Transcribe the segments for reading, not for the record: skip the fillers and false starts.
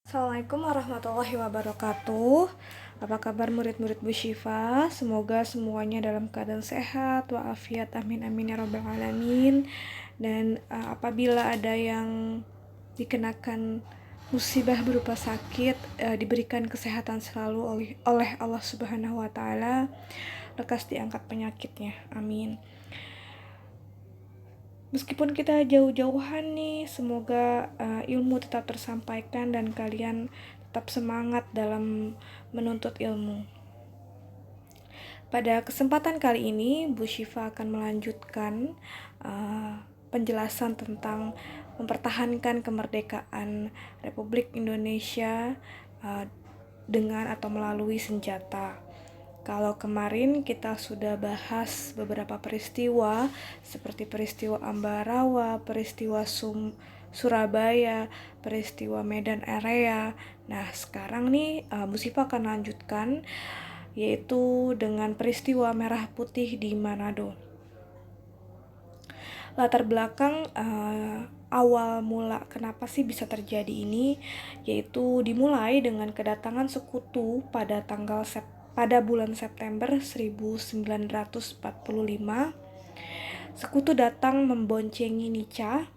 Assalamualaikum warahmatullahi wabarakatuh. Apa kabar murid-murid Bu Syifa? Semoga semuanya dalam keadaan sehat walafiat, amin amin ya rabbal alamin. Dan apabila ada yang dikenakan musibah berupa sakit, diberikan kesehatan selalu oleh Allah Subhanahu wa taala. Lekas diangkat penyakitnya. Amin. Meskipun kita jauh-jauhan nih, semoga ilmu tetap tersampaikan dan kalian tetap semangat dalam menuntut ilmu. Pada kesempatan kali ini, Bu Syifa akan melanjutkan penjelasan tentang mempertahankan kemerdekaan Republik Indonesia dengan atau melalui senjata. Kalau kemarin kita sudah bahas beberapa peristiwa seperti peristiwa Ambarawa, peristiwa Surabaya, peristiwa Medan Area. Nah, sekarang nih Bu Syifa akan lanjutkan yaitu dengan peristiwa Merah Putih di Manado. Latar belakang awal mula kenapa sih bisa terjadi ini, yaitu dimulai dengan kedatangan sekutu pada bulan September 1945. Sekutu datang memboncengi Nica.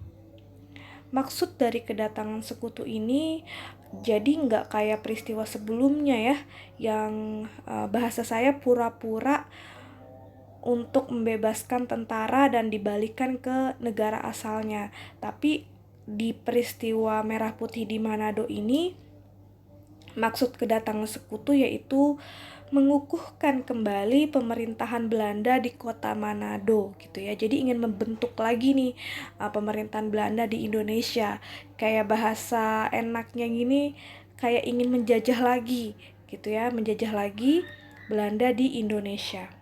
Maksud dari kedatangan sekutu ini jadi nggak kayak peristiwa sebelumnya ya, yang bahasa saya pura-pura untuk membebaskan tentara dan dibalikan ke negara asalnya. Tapi di peristiwa Merah Putih di Manado ini, maksud kedatangan sekutu yaitu mengukuhkan kembali pemerintahan Belanda di kota Manado gitu ya. Jadi ingin membentuk lagi nih pemerintahan Belanda di Indonesia. Kayak bahasa enaknya gini, kayak ingin menjajah lagi gitu ya, menjajah lagi Belanda di Indonesia.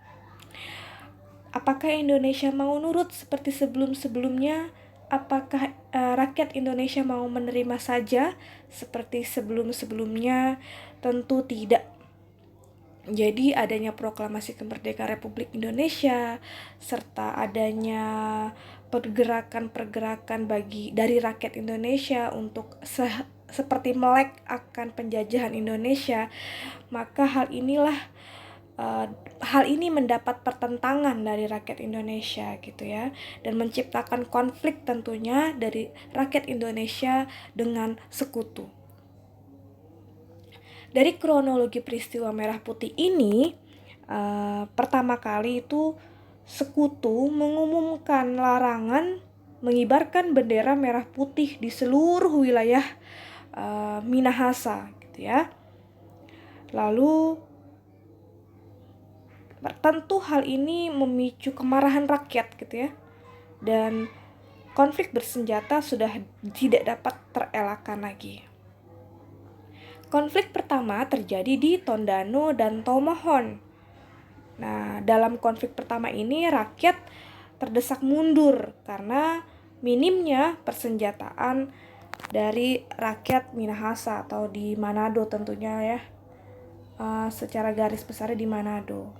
Apakah Indonesia mau nurut seperti sebelum-sebelumnya? Apakah rakyat Indonesia mau menerima saja seperti sebelum-sebelumnya? Tentu tidak. Jadi adanya proklamasi kemerdekaan Republik Indonesia serta adanya pergerakan-pergerakan dari rakyat Indonesia untuk seperti melek akan penjajahan Indonesia, maka hal ini mendapat pertentangan dari rakyat Indonesia gitu ya, dan menciptakan konflik tentunya dari rakyat Indonesia dengan sekutu. Dari kronologi peristiwa Merah Putih ini, pertama kali itu sekutu mengumumkan larangan mengibarkan bendera merah putih di seluruh wilayah Minahasa gitu ya. Lalu tentu hal ini memicu kemarahan rakyat gitu ya, dan konflik bersenjata sudah tidak dapat terelakkan lagi. Konflik pertama terjadi di Tondano dan Tomohon. Nah, dalam konflik pertama ini rakyat terdesak mundur karena minimnya persenjataan dari rakyat Minahasa atau di Manado tentunya ya. Secara garis besarnya di Manado.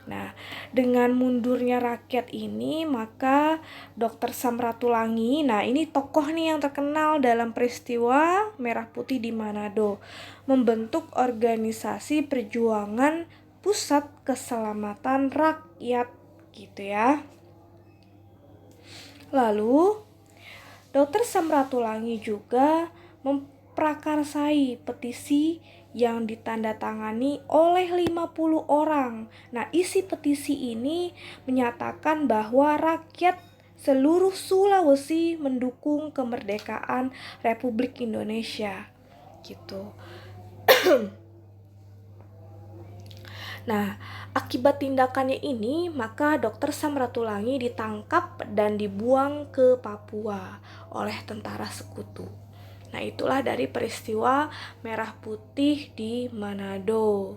Nah, dengan mundurnya rakyat ini, maka Dr. Samratulangi, nah ini tokoh nih yang terkenal dalam peristiwa Merah Putih di Manado, membentuk organisasi perjuangan Pusat Keselamatan Rakyat gitu ya. Lalu, Dr. Samratulangi juga memprakarsai petisi yang ditandatangani oleh 50 orang. Nah, isi petisi ini menyatakan bahwa rakyat seluruh Sulawesi mendukung kemerdekaan Republik Indonesia. Gitu. Nah, akibat tindakannya ini, maka Dr. Samratulangi ditangkap dan dibuang ke Papua oleh tentara sekutu. Nah, itulah dari peristiwa Merah Putih di Manado.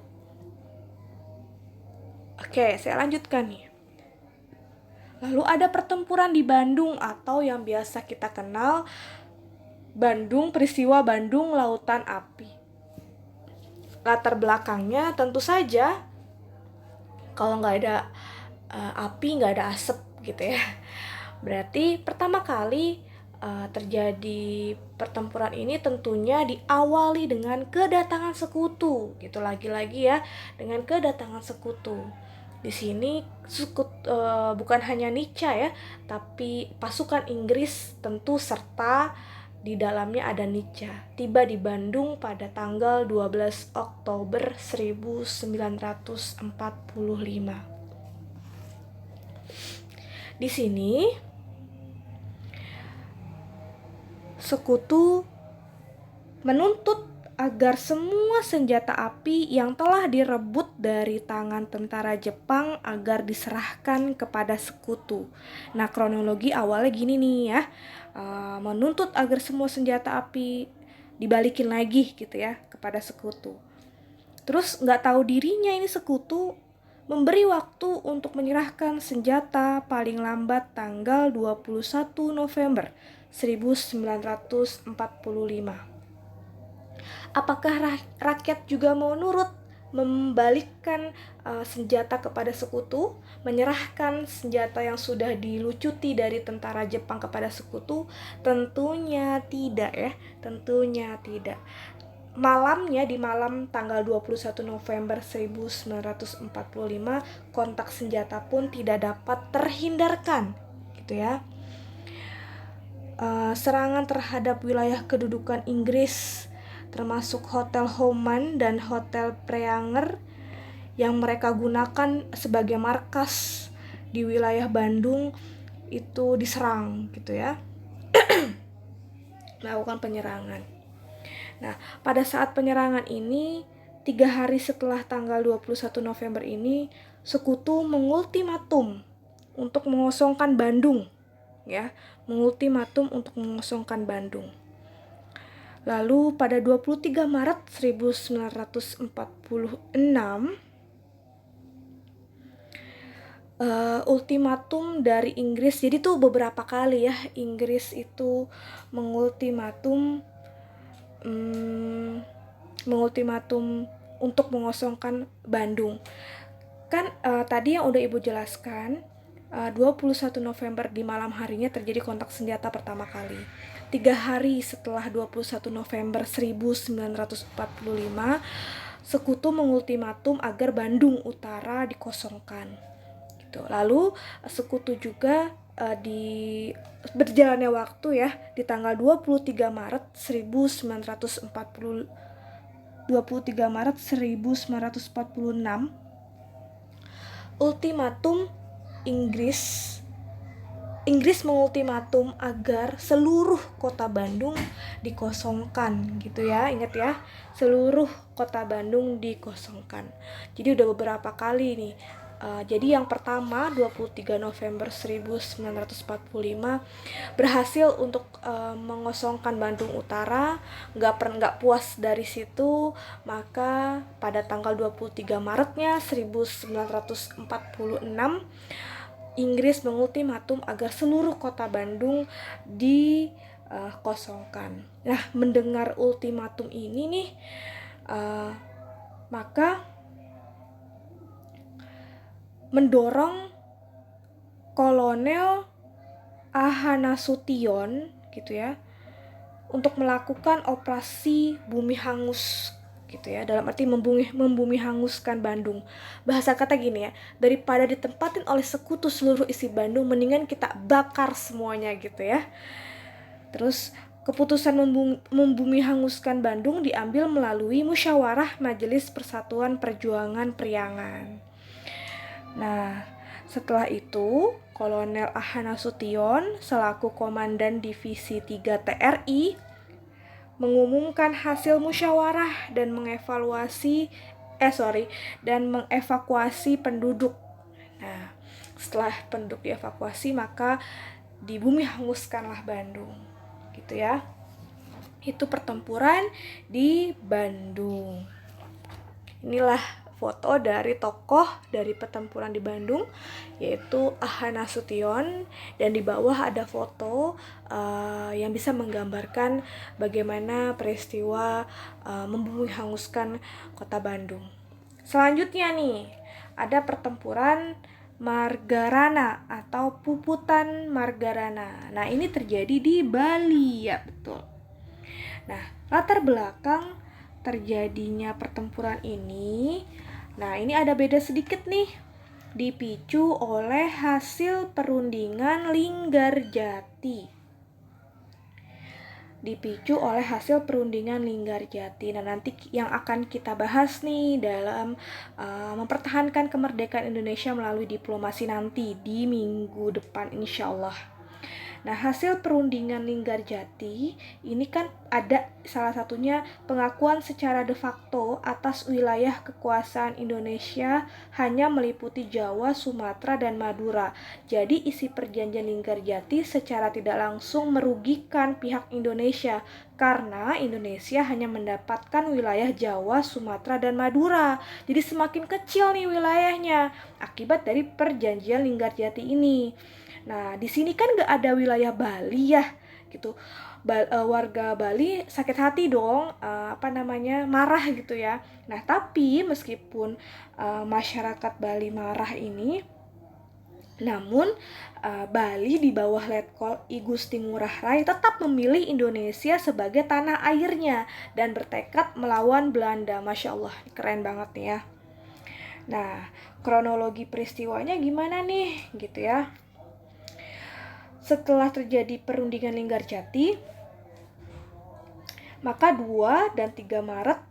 Oke, saya lanjutkan nih. Lalu ada pertempuran di Bandung atau yang biasa kita kenal peristiwa Bandung Lautan Api. Latar belakangnya tentu saja kalau nggak ada api nggak ada asap gitu ya. Berarti pertama kali terjadi Pertempuran ini tentunya diawali dengan kedatangan sekutu, gitu lagi-lagi ya, dengan kedatangan sekutu. Di sini bukan hanya Nica ya, tapi pasukan Inggris tentu serta di dalamnya ada Nica. Tiba di Bandung pada tanggal 12 Oktober 1945. Di sini sekutu menuntut agar semua senjata api yang telah direbut dari tangan tentara Jepang agar diserahkan kepada sekutu. Nah, kronologi awalnya gini nih ya, menuntut agar semua senjata api dibalikin lagi gitu ya kepada sekutu. Terus nggak tahu dirinya ini sekutu memberi waktu untuk menyerahkan senjata paling lambat tanggal 21 November 1945. Apakah rakyat juga mau nurut membalikkan senjata kepada sekutu, menyerahkan senjata yang sudah dilucuti dari tentara Jepang kepada sekutu? Tentunya tidak ya, tentunya tidak. Malamnya, di malam tanggal 21 November 1945, kontak senjata pun tidak dapat terhindarkan gitu ya. Serangan terhadap wilayah kedudukan Inggris termasuk Hotel Homan dan Hotel Preanger yang mereka gunakan sebagai markas di wilayah Bandung itu diserang gitu ya. Melakukan penyerangan. Nah, pada saat penyerangan ini 3 hari setelah tanggal 21 November ini, sekutu mengultimatum untuk mengosongkan Bandung ya, mengultimatum untuk mengosongkan Bandung. Lalu pada 23 Maret 1946, ultimatum dari Inggris. Jadi tuh beberapa kali ya Inggris itu mengultimatum untuk mengosongkan Bandung. Kan tadi yang udah Ibu jelaskan, 21 November di malam harinya terjadi kontak senjata pertama kali. 3 hari setelah 21 November 1945, sekutu mengultimatum agar Bandung Utara dikosongkan. Gitu. Lalu sekutu juga di berjalannya waktu ya, di tanggal 23 Maret 1946, ultimatum Inggris mengultimatum agar seluruh kota Bandung dikosongkan gitu ya. Ingat ya, seluruh kota Bandung dikosongkan. Jadi udah beberapa kali nih. Jadi yang pertama 23 November 1945 berhasil untuk mengosongkan Bandung Utara. Nggak puas dari situ, maka pada tanggal 23 Maretnya 1946 Inggris mengultimatum agar seluruh kota Bandung dikosongkan. Nah, mendengar ultimatum ini nih, maka mendorong Kolonel Ahanasution gitu ya untuk melakukan operasi bumi hangus gitu ya, dalam arti membumi hanguskan Bandung. Bahasa kata gini ya, daripada ditempatin oleh sekutu seluruh isi Bandung, mendingan kita bakar semuanya gitu ya. Terus keputusan membumi hanguskan Bandung diambil melalui musyawarah Majelis Persatuan Perjuangan Priangan. Nah, setelah itu Kolonel Ahanasution selaku Komandan Divisi 3 TRI mengumumkan hasil musyawarah dan mengevakuasi penduduk. Nah, setelah penduduk dievakuasi, maka dibumi hanguskanlah Bandung. Gitu ya. Itu pertempuran di Bandung. Inilah foto dari tokoh dari pertempuran di Bandung, yaitu Ahanasution, dan di bawah ada foto yang bisa menggambarkan bagaimana peristiwa membumi hanguskan kota Bandung. Selanjutnya nih, ada pertempuran Margarana atau Puputan Margarana. Nah, ini terjadi di Bali ya, betul. Nah, latar belakang terjadinya pertempuran ini, nah ini ada beda sedikit nih, dipicu oleh hasil perundingan Linggarjati. Nah, nanti yang akan kita bahas nih dalam mempertahankan kemerdekaan Indonesia melalui diplomasi nanti di minggu depan insya Allah. Nah, hasil perundingan Linggarjati ini kan ada salah satunya pengakuan secara de facto atas wilayah kekuasaan Indonesia hanya meliputi Jawa, Sumatera, dan Madura. Jadi isi perjanjian Linggarjati secara tidak langsung merugikan pihak Indonesia karena Indonesia hanya mendapatkan wilayah Jawa, Sumatera, dan Madura. Jadi semakin kecil nih wilayahnya akibat dari perjanjian Linggarjati ini. Nah, di sini kan nggak ada wilayah Bali ya, gitu. Warga Bali sakit hati dong, marah gitu ya. Nah, tapi meskipun masyarakat Bali marah ini, namun Bali di bawah Letkol I Gusti Ngurah Rai tetap memilih Indonesia sebagai tanah airnya dan bertekad melawan Belanda. Masya Allah, keren banget nih ya. Nah, kronologi peristiwanya gimana nih, gitu ya. Setelah terjadi perundingan Linggarjati, maka 2 dan 3 Maret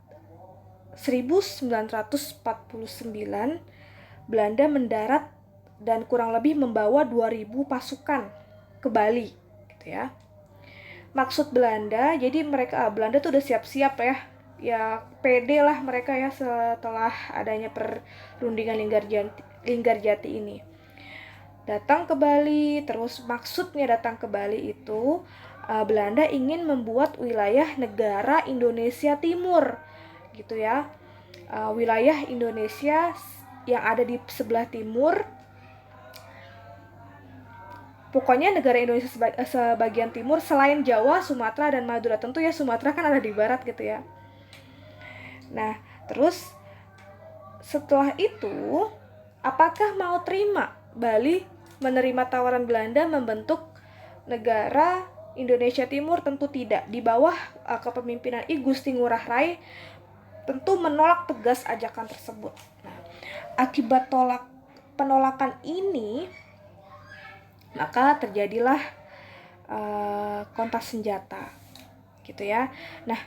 1949 Belanda mendarat dan kurang lebih membawa 2.000 pasukan ke Bali, gitu ya. Maksud Belanda, jadi Belanda tuh udah siap-siap ya. Ya pede lah mereka ya setelah adanya perundingan Linggarjati ini. Datang ke Bali, terus maksudnya datang ke Bali itu Belanda ingin membuat wilayah negara Indonesia Timur, gitu ya. Wilayah Indonesia yang ada di sebelah timur, pokoknya negara Indonesia sebagian timur selain Jawa, Sumatera, dan Madura. Tentu ya Sumatera kan ada di barat gitu ya. Nah, terus setelah itu, apakah mau terima Bali menerima tawaran Belanda membentuk negara Indonesia Timur? Tentu tidak. Di bawah kepemimpinan I Gusti Ngurah Rai tentu menolak tegas ajakan tersebut. Nah, akibat penolakan ini, maka terjadilah kontak senjata, gitu ya. Nah,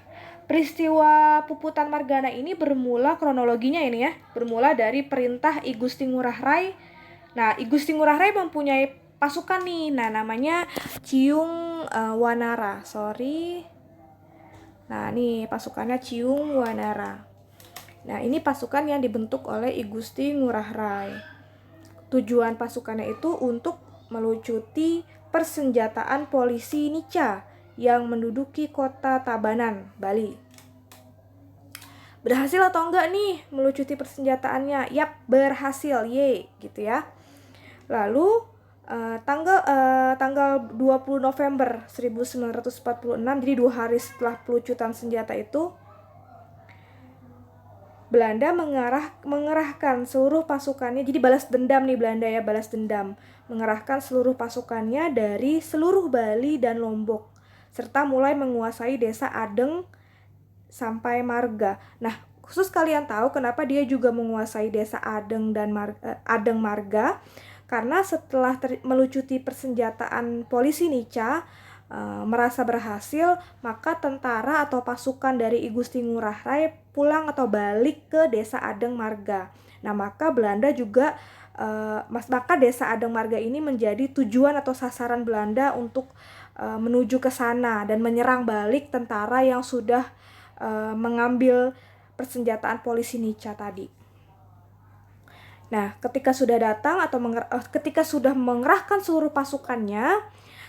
peristiwa Puputan Margana ini kronologinya ini ya, bermula dari perintah I Gusti Ngurah Rai. Nah, I Gusti Ngurah Rai mempunyai pasukan nih, namanya Ciung Wanara. Nah, nih pasukannya Ciung Wanara. Nah, ini pasukan yang dibentuk oleh I Gusti Ngurah Rai. Tujuan pasukannya itu untuk melucuti persenjataan polisi Nica yang menduduki kota Tabanan, Bali. Berhasil atau enggak nih melucuti persenjataannya? Yap, berhasil, gitu ya. Lalu tanggal 20 November 1946, jadi 2 hari setelah pelucutan senjata itu, Belanda mengerahkan seluruh pasukannya. Jadi balas dendam nih Belanda ya, balas dendam. Mengerahkan seluruh pasukannya dari seluruh Bali dan Lombok, serta mulai menguasai desa Adeng sampai Marga. Nah, khusus kalian tahu kenapa dia juga menguasai desa Adeng dan Adeng Marga? Karena setelah melucuti persenjataan polisi Nica, merasa berhasil, maka tentara atau pasukan dari I Gusti Ngurah Rai pulang atau balik ke desa Adeng Marga. Nah, maka Belanda juga maka desa Adeng Marga ini menjadi tujuan atau sasaran Belanda untuk menuju ke sana dan menyerang balik tentara yang sudah mengambil persenjataan polisi Nica tadi. Nah, ketika sudah datang atau ketika sudah mengerahkan seluruh pasukannya,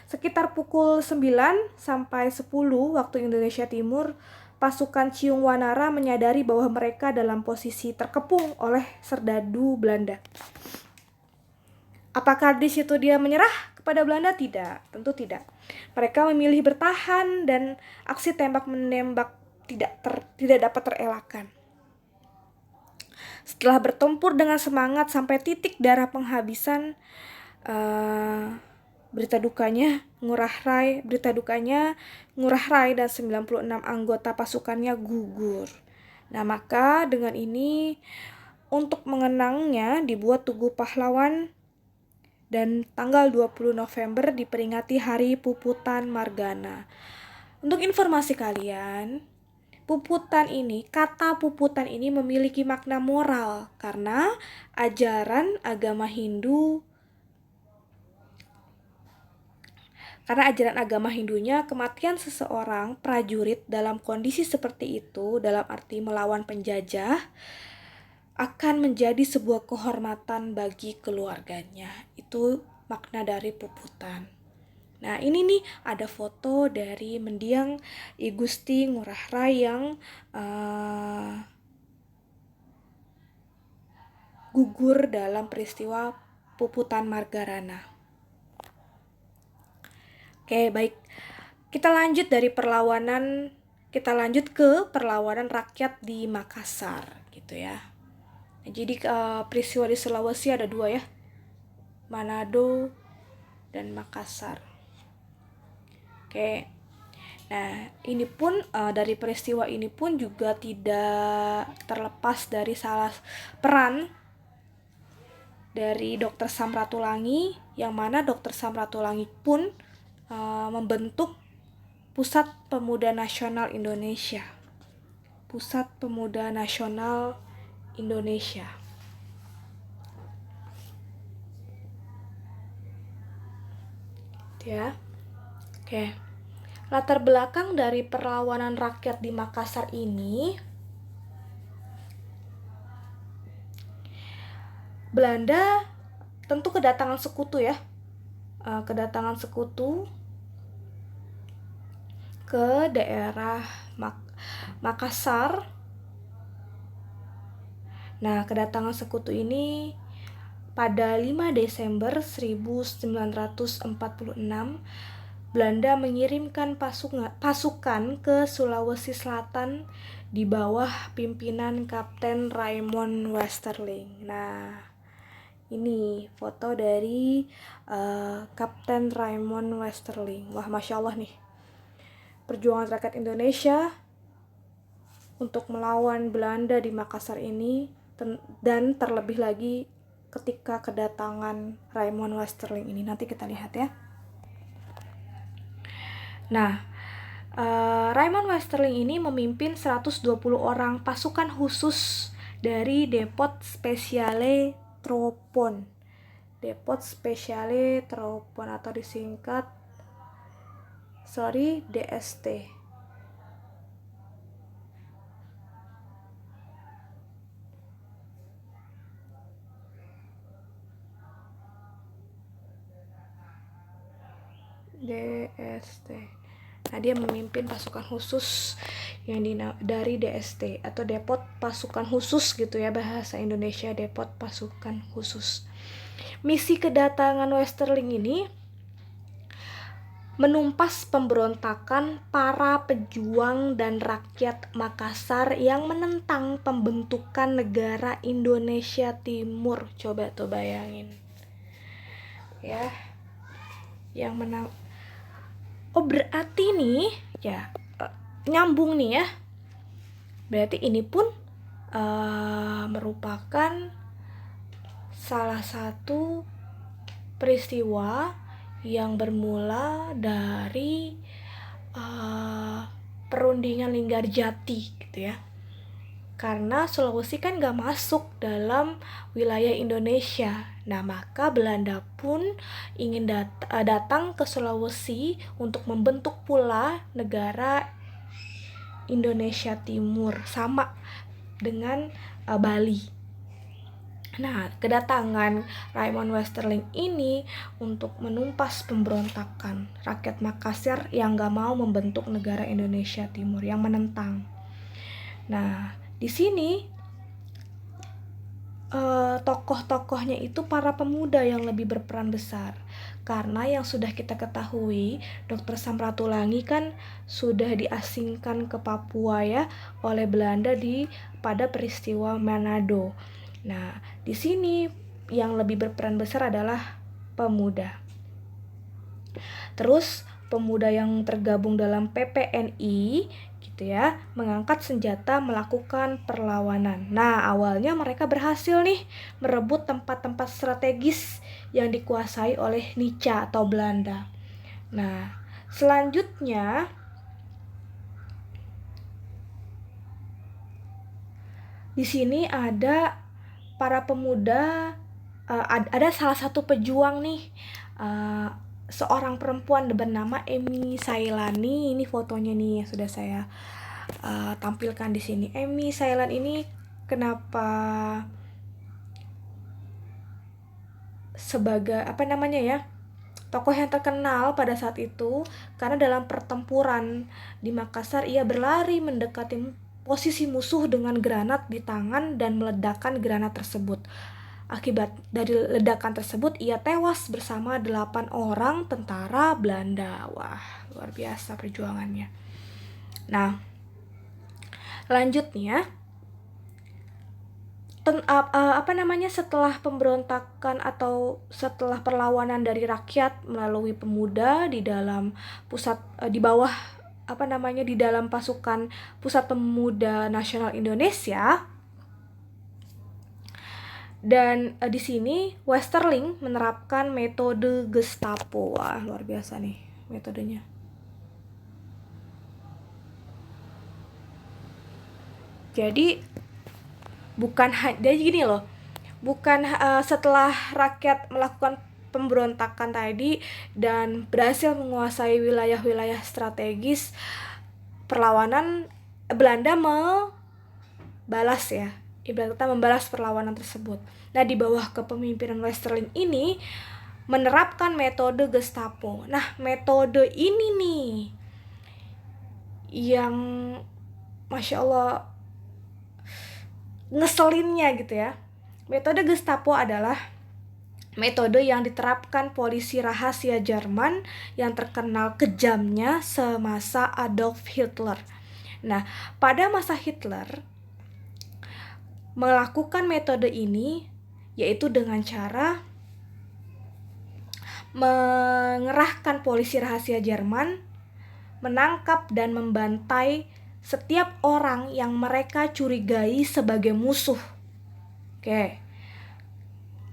sekitar pukul 9 sampai 10 waktu Indonesia Timur, pasukan Ciung Wanara menyadari bahwa mereka dalam posisi terkepung oleh serdadu Belanda. Apakah di situ dia menyerah kepada Belanda? Tidak, tentu tidak. Mereka memilih bertahan dan aksi tembak-menembak tidak dapat terelakkan. Setelah bertempur dengan semangat sampai titik darah penghabisan, berita dukanya Ngurah Rai dan 96 anggota pasukannya gugur. Nah, maka dengan ini untuk mengenangnya dibuat Tugu Pahlawan dan tanggal 20 November diperingati Hari Puputan Margana. Untuk informasi kalian, kata puputan ini memiliki makna moral karena ajaran agama Hindunya, kematian seseorang prajurit dalam kondisi seperti itu, dalam arti melawan penjajah, akan menjadi sebuah kehormatan bagi keluarganya. Itu makna dari puputan. Nah, ini nih ada foto dari mendiang I Gusti Ngurah Rai yang gugur dalam peristiwa Puputan Margarana. Oke, baik. Kita lanjut ke perlawanan rakyat di Makassar gitu ya. Jadi peristiwa di Sulawesi ada 2 ya. Manado dan Makassar. Oke. Nah, ini pun dari peristiwa ini pun juga tidak terlepas dari salah peran dari Dr. Samratulangi, yang mana Dr. Samratulangi pun membentuk Pusat Pemuda Nasional Indonesia. Pusat Pemuda Nasional Indonesia. Ya. Oke. Latar belakang dari perlawanan rakyat di Makassar ini, Belanda tentu kedatangan sekutu ya. Kedatangan sekutu ke daerah Makassar. Nah, kedatangan sekutu ini pada 5 Desember 1946, Belanda mengirimkan pasukan ke Sulawesi Selatan di bawah pimpinan Kapten Raymond Westerling. Nah, ini foto dari Kapten Raymond Westerling. Wah, Masya Allah nih. Perjuangan rakyat Indonesia untuk melawan Belanda di Makassar ini, dan terlebih lagi ketika kedatangan Raymond Westerling ini. Nanti kita lihat ya. Nah, Raymond Westerling ini memimpin 120 orang pasukan khusus dari Depot Speciale Tropon. Depot Speciale Tropon atau disingkat DST. Nah, dia memimpin pasukan khusus yang dari DST atau Depot Pasukan Khusus gitu ya, bahasa Indonesia Depot Pasukan Khusus. Misi kedatangan Westerling ini menumpas pemberontakan para pejuang dan rakyat Makassar yang menentang pembentukan negara Indonesia Timur. Coba tuh bayangin ya, yang berarti nih ya, nyambung nih ya. Berarti ini pun merupakan salah satu peristiwa yang bermula dari perundingan Linggarjati gitu ya. Karena Sulawesi kan gak masuk dalam wilayah Indonesia. Nah, maka Belanda pun ingin datang ke Sulawesi untuk membentuk pula negara Indonesia Timur, sama dengan Bali. Nah, kedatangan Raymond Westerling ini untuk menumpas pemberontakan rakyat Makassar yang gak mau membentuk negara Indonesia Timur, yang menentang. Nah, di sini tokoh-tokohnya itu para pemuda yang lebih berperan besar. Karena yang sudah kita ketahui, Dr. Samratulangi kan sudah diasingkan ke Papua ya oleh Belanda pada peristiwa Manado. Nah, di sini yang lebih berperan besar adalah pemuda. Terus pemuda yang tergabung dalam PPNI gitu ya, mengangkat senjata melakukan perlawanan. Nah, awalnya mereka berhasil nih merebut tempat-tempat strategis yang dikuasai oleh Nica atau Belanda. Nah, selanjutnya di sini ada para pemuda, ada salah satu pejuang nih, seorang perempuan bernama Emi Sailani. Ini fotonya nih yang sudah saya tampilkan di sini. Emi Sailan ini kenapa sebagai tokoh yang terkenal pada saat itu, karena dalam pertempuran di Makassar ia berlari mendekati posisi musuh dengan granat di tangan dan meledakkan granat tersebut. Akibat dari ledakan tersebut ia tewas bersama 8 orang tentara Belanda. Wah, luar biasa perjuangannya. Nah, lanjutnya setelah pemberontakan atau setelah perlawanan dari rakyat melalui pemuda di dalam di dalam pasukan Pusat Pemuda Nasional Indonesia. Dan di sini Westerling menerapkan metode Gestapo. Wah, luar biasa nih metodenya. Jadi gini loh. Bukan setelah rakyat melakukan pemberontakan tadi dan berhasil menguasai wilayah-wilayah strategis, perlawanan Belanda membalas perlawanan tersebut. Nah, di bawah kepemimpinan Westerling ini menerapkan metode Gestapo. Nah, metode ini nih yang Masya Allah ngeselinnya gitu ya. Metode Gestapo adalah metode yang diterapkan polisi rahasia Jerman yang terkenal kejamnya semasa Adolf Hitler. Nah, pada masa Hitler melakukan metode ini yaitu dengan cara mengerahkan polisi rahasia Jerman, menangkap dan membantai setiap orang yang mereka curigai sebagai musuh. Oke.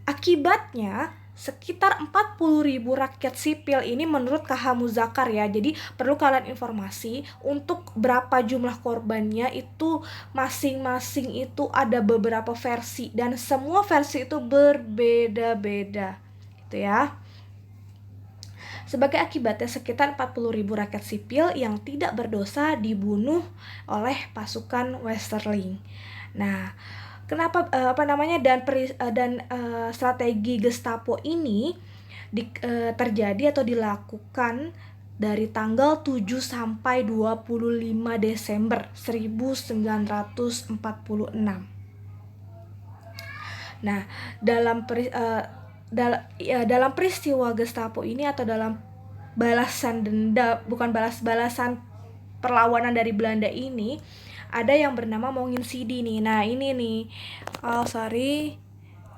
Akibatnya sekitar 40.000 rakyat sipil ini menurut KH Muzakar ya. Jadi perlu kalian informasi untuk berapa jumlah korbannya itu masing-masing itu ada beberapa versi dan semua versi itu berbeda-beda gitu ya. Sebagai akibatnya sekitar 40.000 rakyat sipil yang tidak berdosa dibunuh oleh pasukan Westerling. Nah, kenapa strategi Gestapo ini terjadi atau dilakukan dari tanggal 7 sampai 25 Desember 1946. Nah, dalam peristiwa Gestapo ini atau dalam balasan perlawanan dari Belanda ini ada yang bernama Mongin Sidi nih. Nah, ini nih.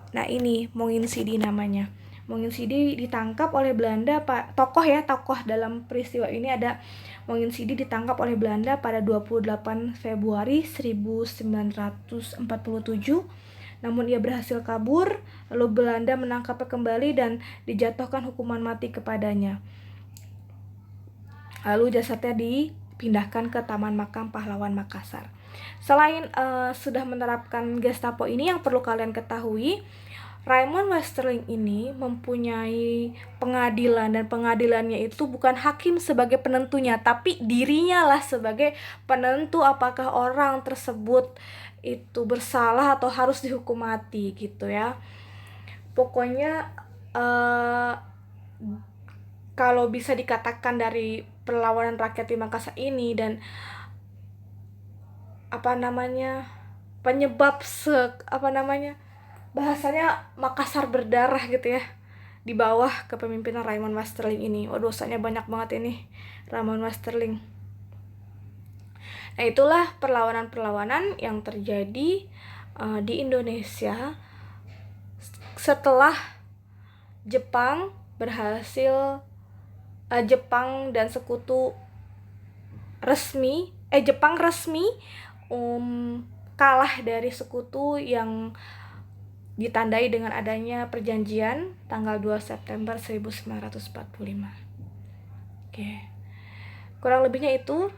Nah, ini Mongin Sidi namanya. Mongin Sidi ditangkap oleh Belanda, tokoh dalam peristiwa ini ada Mongin Sidi ditangkap oleh Belanda pada 28 Februari 1947. Namun ia berhasil kabur, lalu Belanda menangkapnya kembali dan dijatuhkan hukuman mati kepadanya. Lalu jasadnya dipindahkan ke Taman Makam Pahlawan Makassar. Selain sudah menerapkan Gestapo ini, yang perlu kalian ketahui, Raymond Westerling ini mempunyai pengadilan dan pengadilannya itu bukan hakim sebagai penentunya, tapi dirinya lah sebagai penentu apakah orang tersebut itu bersalah atau harus dihukum mati gitu ya. Pokoknya kalau bisa dikatakan dari perlawanan rakyat di Makassar ini dan penyebab bahasanya Makassar berdarah gitu ya di bawah kepemimpinan Raymond Westerling ini. Dosanya banyak banget ini Raymond Westerling. Nah, itulah perlawanan-perlawanan yang terjadi di Indonesia setelah Jepang berhasil Jepang dan sekutu resmi Jepang resmi kalah dari sekutu yang ditandai dengan adanya perjanjian tanggal 2 September 1945. Oke. Kurang lebihnya itu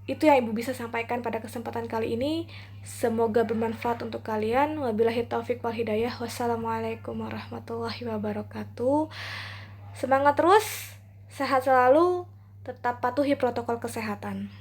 itu yang Ibu bisa sampaikan pada kesempatan kali ini. Semoga bermanfaat untuk kalian. Wabillahi taufik wal hidayah. Wassalamualaikum warahmatullahi wabarakatuh. Semangat terus, sehat selalu, tetap patuhi protokol kesehatan.